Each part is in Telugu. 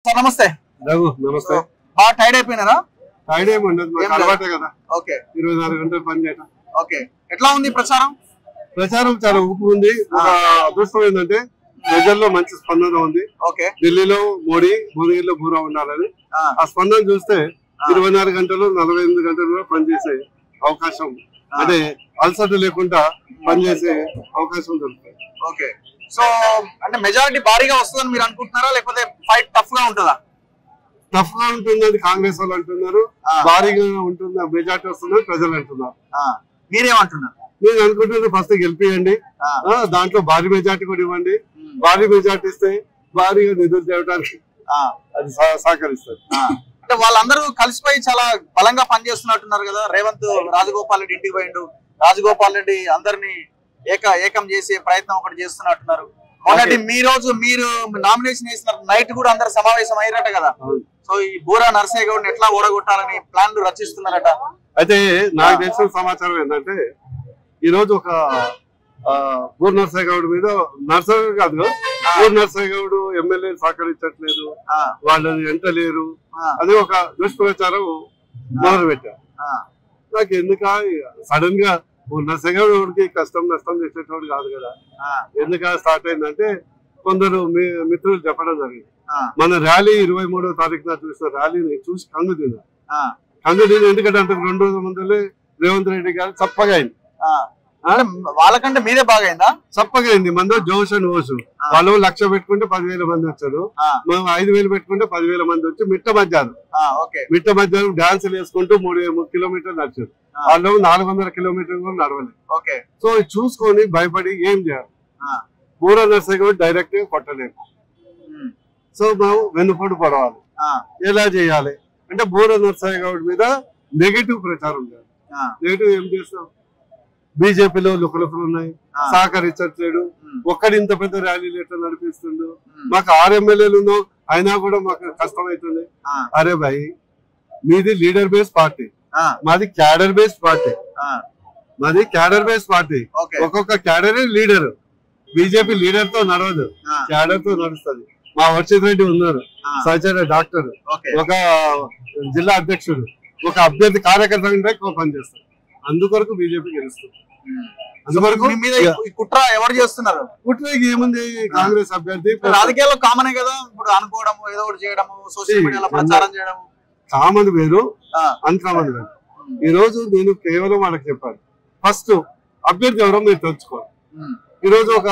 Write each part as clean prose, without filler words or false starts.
సార్ నమస్తే. రఘు నమస్తే. బాగా టైర్డ్ అయిపోయినారా? టైర్డ్ ఏమి ఉండదు, మాకు అలవాటే కదా. ఓకే, 24 గంటలు పని చేయటం. ఓకే. ఎట్లా ఉంది ప్రచారం? ప్రచారం చాలా ఊపు ఉంది. ఒక అదృష్టం ఏంటంటే ప్రజల్లో మంచి స్పందన ఉంది. ఓకే, ఢిల్లీలో మోడీ, భువనగిరిలో బూరా ఉండాలని ఆ స్పందన చూస్తే 24 గంటలు 48 గంటలు కూడా పనిచేసే అవకాశం, అంటే అలసట లేకుండా పనిచేసే అవకాశం దొరుకుతుంది. ఓకే. సో అంటే మెజారిటీ భారీగా వస్తుందని మీరు అనుకుంటున్నారా, లేకపోతే ఫైట్ టఫ్ గా ఉంటుందా? టఫ్ గా ఉంటుందని కాంగ్రెస్ వాళ్ళు అంటున్నారు, భారీగా ఉంటుంది మెజార్టీ వస్తుందని ప్రజలు అంటున్నారు. మీరేమంటున్నారు? నేను అనుకుంటున్నాను ఫస్ట్ గెలిపియండి, దాంట్లో భారీ మెజార్టీ కూడా ఇవ్వండి. భారీ మెజార్టీ ఇస్తే భారీగా నిధులు తేవడానికి అది సహకరిస్తుంది. అంటే వాళ్ళందరూ కలిసిపోయి చాలా బలంగా పనిచేస్తున్నట్టున్నారు కదా. రేవంత్ రాజగోపాల్ రెడ్డి ఇంటికి పోయిండు, రాజగోపాల్ రెడ్డి అందరినీ ఏకం చేసే ప్రయత్నం ఒకటి చేస్తున్నట్టున్నారు. మొన్నటి మీరు నామినేషన్ వేసిన నైట్ కూడా అందరు సమావేశం అయ్యారట కదా. సో ఈ బూరా నర్సయ్య గౌడ్ని ఎట్లా ఓడగొట్టాలని ప్లాన్లు రచిస్తున్నారట. అయితే నాకు తెలిసిన సమాచారం ఏంటంటే ఈ రోజు ఒక బూర నర్సయ్య గౌడ్ మీద, నర్సయ్య కాదు బూర నర్సయ్య గౌడ్ ఎమ్మెల్యే సహకరించట్లేదు, వాళ్ళని ఎంటలేరు అది ఒక దుష్ప్రచారం మొదలు పెట్టారు. నాకు ఎందుక సడన్ గా నర్సయ్య గౌడ్కి కష్టం నష్టం చేసేటోడు కాదు కదా. ఎందుక స్టార్ట్ అయిందంటే కొందరు మిత్రులు చెప్పడం జరిగింది. మన ర్యాలీ 23వ తారీఖున చూసిన ర్యాలీని చూసి కంగు తిన్నా. ఎందుకంటే అంతకు 2 రోజుల ముందులే రేవంత్ రెడ్డి గారు చప్పగా అయింది. వాళ్ళకంటే మీదే బాగా అయిందా? చప్పగా అయింది. మందో జోష్ అండ్ ఓషు. వాళ్ళు 1,00,000 పెట్టుకుంటే 10,000 మంది వచ్చారు, మేము 5,000 పెట్టుకుంటే 10,000 మంది వచ్చి మిట్ట మధ్యాహ్నం డాన్సులు వేసుకుంటూ 3 కిలోమీటర్లు నడిచారు. వాళ్ళు 400 కిలోమీటర్లు కూడా నడవలేదు. సో చూసుకొని భయపడి ఏం చేయాలి, బూరా నర్సయ్య గౌడ్ డైరెక్ట్ గా కొట్టలేదు. సో మేము వెన్నుపోటు పడవాలి. ఎలా చేయాలి అంటే బూరా నర్సయ్య గౌడ్ మీద నెగిటివ్ ప్రచారం చేయాలి. నెగిటివ్ ఏం చేస్తాం, బీజేపీలో లుకలుకలు ఉన్నాయి, సహకరించట్లేడు, ఒక్కడి ఇంత పెద్ద ర్యాలీలు ఎట్లా నడిపిస్తుండు, మాకు 6 ఎమ్మెల్యేలు ఉన్నాం అయినా కూడా మాకు కష్టం అవుతుంది. అరే భాయ్, మీది లీడర్ బేస్ పార్టీ, మాది క్యాడర్ బేస్ పార్టీ. ఒక్కొక్క క్యాడరే లీడర్. బీజేపీ లీడర్ తో నడవదు, క్యాడర్ తో నడుస్తుంది. మా వర్షిత్ రెడ్డి ఉన్నారు, సహచర డాక్టర్, ఒక జిల్లా అధ్యక్షుడు, ఒక అభ్యర్థి కార్యకర్త పనిచేస్తారు. అందుకొరకు బీజేపీ గెలుస్తుంది. అందువరకు కుట్ర ఎవరు చేస్తున్నారు? కుట్రకి ఏముంది, కాంగ్రెస్ అభ్యర్థి. రాజకీయాల్లో కామనే కదా, ఇప్పుడు అనుకోవడం, ఏదో ఒకటి చేయడం, సోషల్ మీడియాలో ప్రచారం చేయడం. కామన్ వేరు, అన్కామన్ వేరు. ఈ రోజు నేను కేవలం వాళ్ళకి చెప్పాను, ఫస్ట్ అభ్యర్థి ఎవరో మీరు తెలుసుకోవాలి. ఈ రోజు ఒక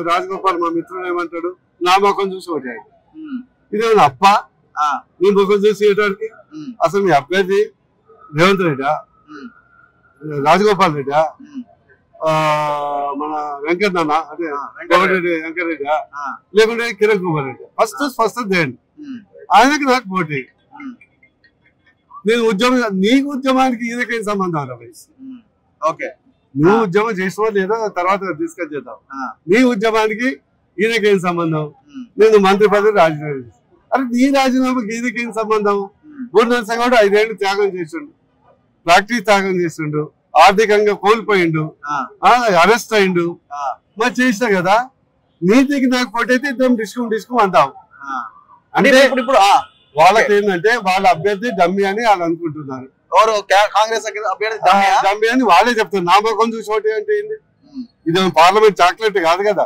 రాజగోపాల్ మా మిత్రుడు ఏమంటాడు, నా ముఖం చూసి ఓటేయండి. ఇదేమన్నా అప్ప నీ ముఖం చూసి వేయడానికి? అసలు మీ అభ్యర్థి రేవంత్ రెడ్డా, రాజగోపాల్ రెడ్డా, మన వెంకటన్న అదే వెంకటరెడ్డి, లేకుంటే కిరణ్ కుమార్ రెడ్డి? ఫస్ట్ దేండి ఆయనకి నాకు పోటీ. నేను నీకు ఉద్యమానికి ఈయనకేం సంబంధం రా వయసు? నువ్వు ఉద్యమం చేసినా లేదా తర్వాత డిస్కస్ చేద్దాం. నీ ఉద్యమానికి ఈయనకేం సంబంధం? నేను మంత్రి పదవి రాజీనామా చేస్తాను. అరే నీ రాజీనామాకి ఈయనకేం సంబంధం? బూర నర్సయ్య గౌడ్ 5 ఏళ్ళు త్యాగం చేసిండు, ప్రాక్టీస్ త్యాగం చేసిండు, ఆర్థికంగా కోల్పోయిండు, అరెస్ట్ అయిండు, మరి చేసినా కదా. నీతికి నాకు పోటీ అయితే ఇద్దరం డిస్కౌంట్ అంటాం. అంటే ఇప్పుడు వాళ్ళకి ఏంటంటే వాళ్ళ అభ్యర్థి డమ్మి అని వాళ్ళు అనుకుంటున్నారు. కాంగ్రెస్ అభ్యర్థి డమ్మి అని వాళ్ళే చెప్తారు. నా ముఖం చూసి ఓటే అంటే ఏంటి? ఇది పార్లమెంట్ చాక్లెట్ కాదు కదా.